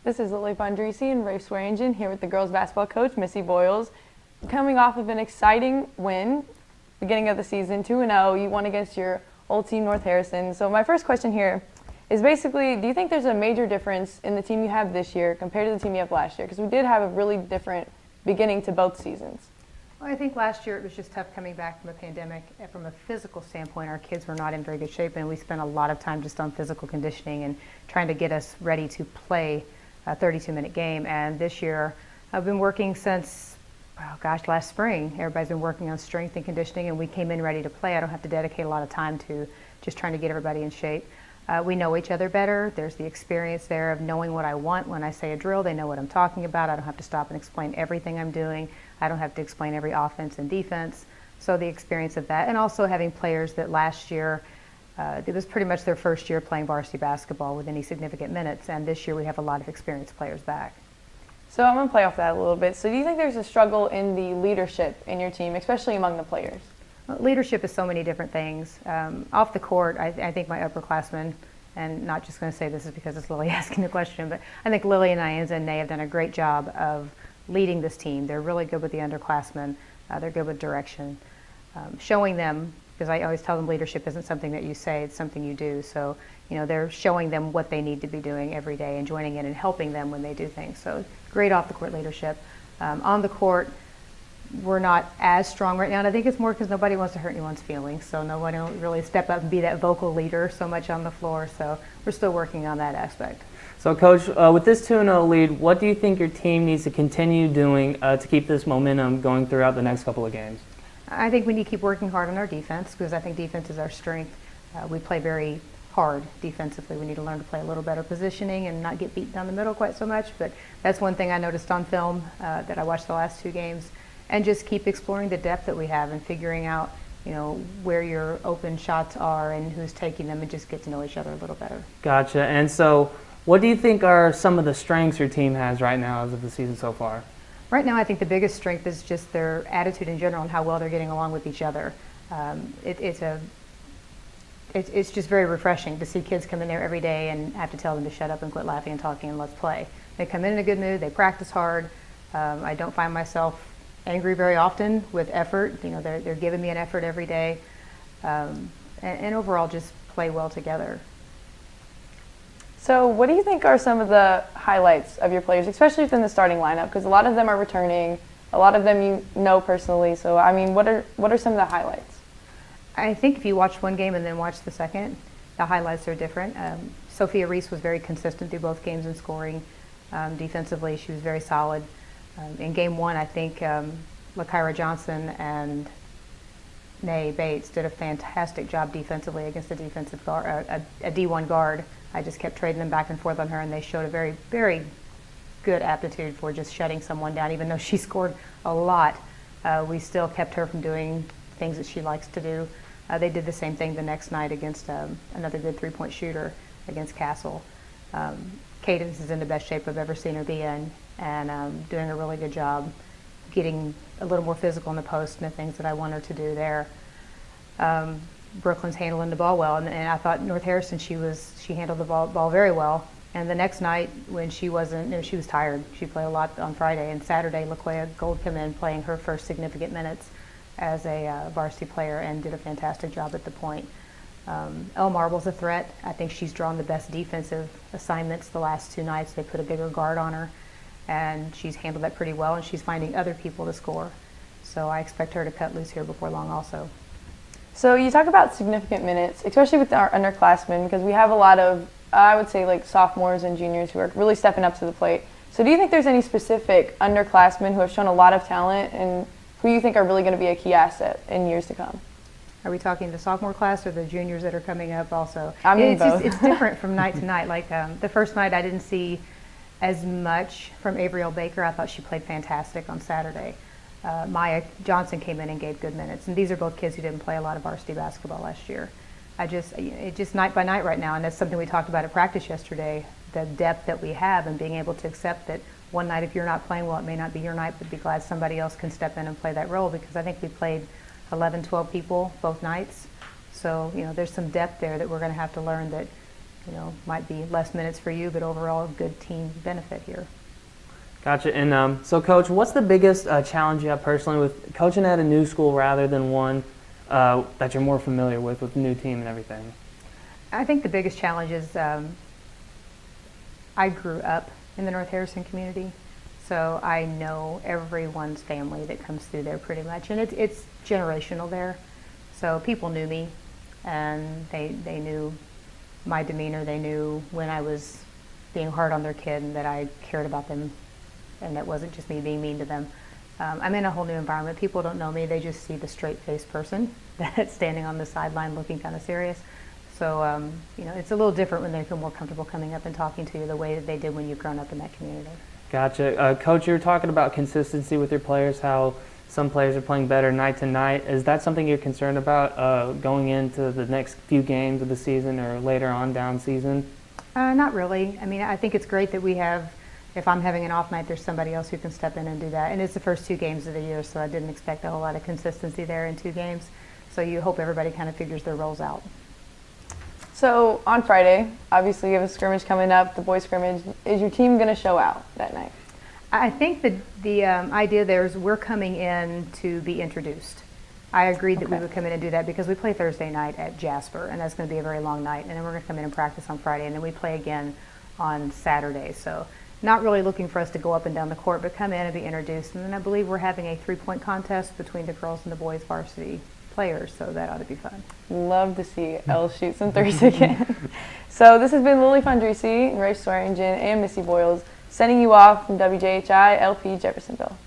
This is Fondrisi and Rafe Swearingen here with the girls basketball coach, Missy Voyles. Coming off of an exciting win, beginning of the season, 2-0, you won against your old team, North Harrison. So my first question here is basically, do you think there's a major difference in the team you have this year compared to the team you have last year? Because we did have a really different beginning to both seasons. Well, I think last year it was just tough coming back from a pandemic. And from a physical standpoint, our kids were not in very good shape, and we spent a lot of time just on physical conditioning and trying to get us ready to play a 32-minute game. And this year, I've been working since, last spring. Everybody's been working on strength and conditioning, and we came in ready to play. I don't have to dedicate a lot of time to just trying to get everybody in shape. We know each other better. There's the experience there of knowing what I want. When I say a drill, they know what I'm talking about. I don't have to stop and explain everything I'm doing. I don't have to explain every offense and defense. So the experience of that, and also having players that last year, it was pretty much their first year playing varsity basketball with any significant minutes, and this year we have a lot of experienced players back. So I'm going to play off that a little bit. So do you think there's a struggle in the leadership in your team, especially among the players? Well, leadership is so many different things. Off the court, I think my upperclassmen, and not just going to say this is because it's Lily asking the question, but I think Lily and Ianza and Nay have done a great job of leading this team. They're really good with the underclassmen. They're good with direction. Showing them, because I always tell them leadership isn't something that you say, it's something you do. So, they're showing them what they need to be doing every day and joining in and helping them when they do things. So great off the court leadership. On the court, we're not as strong right now, and I think it's more because nobody wants to hurt anyone's feelings. So nobody will really step up and be that vocal leader so much on the floor. So we're still working on that aspect. So, Coach, with this 2-0 lead, what do you think your team needs to continue doing to keep this momentum going throughout the next couple of games? I think we need to keep working hard on our defense, because I think defense is our strength. We play very hard defensively. We need to learn to play a little better positioning and not get beat down the middle quite so much. But that's one thing I noticed on film that I watched the last two games. And just keep exploring the depth that we have and figuring out, where your open shots are and who's taking them, and just get to know each other a little better. Gotcha. And so, what do you think are some of the strengths your team has right now as of the season so far? Right now, I think the biggest strength is just their attitude in general and how well they're getting along with each other. It's just very refreshing to see kids come in there every day and have to tell them to shut up and quit laughing and talking and let's play. They come in a good mood. They practice hard. I don't find myself angry very often with effort. They're giving me an effort every day, and overall just play well together. So what do you think are some of the highlights of your players, especially within the starting lineup? Because a lot of them are returning, a lot of them you know personally. So what are some of the highlights? I think if you watch one game and then watch the second, the highlights are different. Sophia Reese was very consistent through both games in scoring. Defensively, she was very solid. In game one, I think LaKyra Johnson and Nay Bates did a fantastic job defensively against a defensive guard, a D1 guard. I just kept trading them back and forth on her, and they showed a very, very good aptitude for just shutting someone down. Even though she scored a lot, we still kept her from doing things that she likes to do. They did the same thing the next night against another good three-point shooter against Castle. Cadence is in the best shape I've ever seen her be in, and doing a really good job getting a little more physical in the post and the things that I want her to do there. Brooklyn's handling the ball well, and I thought North Harrison, she handled the ball very well. And the next night, when she wasn't, she was tired. She played a lot on Friday, and Saturday, LaQuaya Gold came in playing her first significant minutes as a varsity player and did a fantastic job at the point. Elle Marble's a threat. I think she's drawn the best defensive assignments the last two nights. They put a bigger guard on her, and she's handled that pretty well, and she's finding other people to score. So I expect her to cut loose here before long also. So you talk about significant minutes, especially with our underclassmen, because we have a lot of, I would say, like sophomores and juniors who are really stepping up to the plate. So do you think there's any specific underclassmen who have shown a lot of talent and who you think are really going to be a key asset in years to come? Are we talking the sophomore class or the juniors that are coming up also? I mean, both. It's different from night to night. Like the first night I didn't see as much from Avriel Baker. I thought she played fantastic on Saturday. Maya Johnson came in and gave good minutes. And these are both kids who didn't play a lot of varsity basketball last year. It's just night by night right now, and that's something we talked about at practice yesterday, the depth that we have and being able to accept that one night if you're not playing well, it may not be your night, but be glad somebody else can step in and play that role, because I think we played 11, 12 people both nights. So, there's some depth there that we're going to have to learn that might be less minutes for you, but overall good team benefit here. Gotcha. And so, Coach, what's the biggest challenge you have personally with coaching at a new school rather than one that you're more familiar with the new team and everything? I think the biggest challenge is I grew up in the North Harrison community, so I know everyone's family that comes through there pretty much, and it's generational there. So people knew me, and they knew my demeanor. They knew when I was being hard on their kid and that I cared about them, and that wasn't just me being mean to them. I'm in a whole new environment. People don't know me. They just see the straight-faced person that's standing on the sideline looking kind of serious. So, it's a little different when they feel more comfortable coming up and talking to you the way that they did when you've grown up in that community. Gotcha. Coach, you were talking about consistency with your players, how some players are playing better night to night. Is that something you're concerned about going into the next few games of the season or later on down season? Not really. I mean, I think it's great that we have, if I'm having an off night, there's somebody else who can step in and do that. And it's the first 2 games of the year, so I didn't expect a whole lot of consistency there in 2 games. So you hope everybody kind of figures their roles out. So on Friday, obviously you have a scrimmage coming up, the boys scrimmage. Is your team going to show out that night? I think the idea there is we're coming in to be introduced. I agreed that we would come in and do that because we play Thursday night at Jasper, and that's going to be a very long night. And then we're going to come in and practice on Friday, and then we play again on Saturday. So not really looking for us to go up and down the court, but come in and be introduced. And then I believe we're having a 3-point contest between the girls and the boys varsity players, so that ought to be fun. Love to see Elle shoot some threes again. So this has been Lily Fondrisi, Rafe Swearingen, and Missy Voyles sending you off from WJHI LP Jeffersonville.